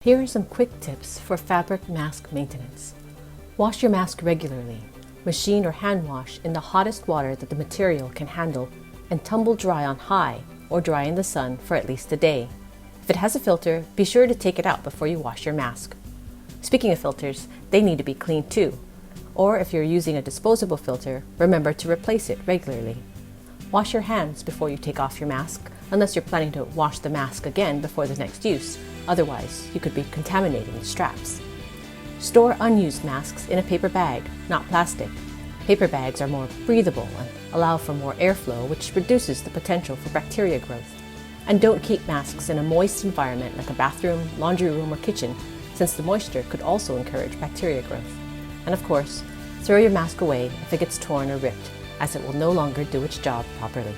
Here are some quick tips for fabric mask maintenance. Wash your mask regularly. Machine or hand wash in the hottest water that the material can handle and tumble dry on high or dry in the sun for at least a day. If it has a filter, be sure to take it out before you wash your mask. Speaking of filters, they need to be cleaned too. Or if you're using a disposable filter, remember to replace it regularly. Wash your hands before you take off your mask, unless you're planning to wash the mask again before the next use. Otherwise, you could be contaminating the straps. Store unused masks in a paper bag, not plastic. Paper bags are more breathable and allow for more airflow, which reduces the potential for bacteria growth. And don't keep masks in a moist environment like a bathroom, laundry room, or kitchen, since the moisture could also encourage bacteria growth. And of course, throw your mask away if it gets torn or ripped, as it will no longer do its job properly.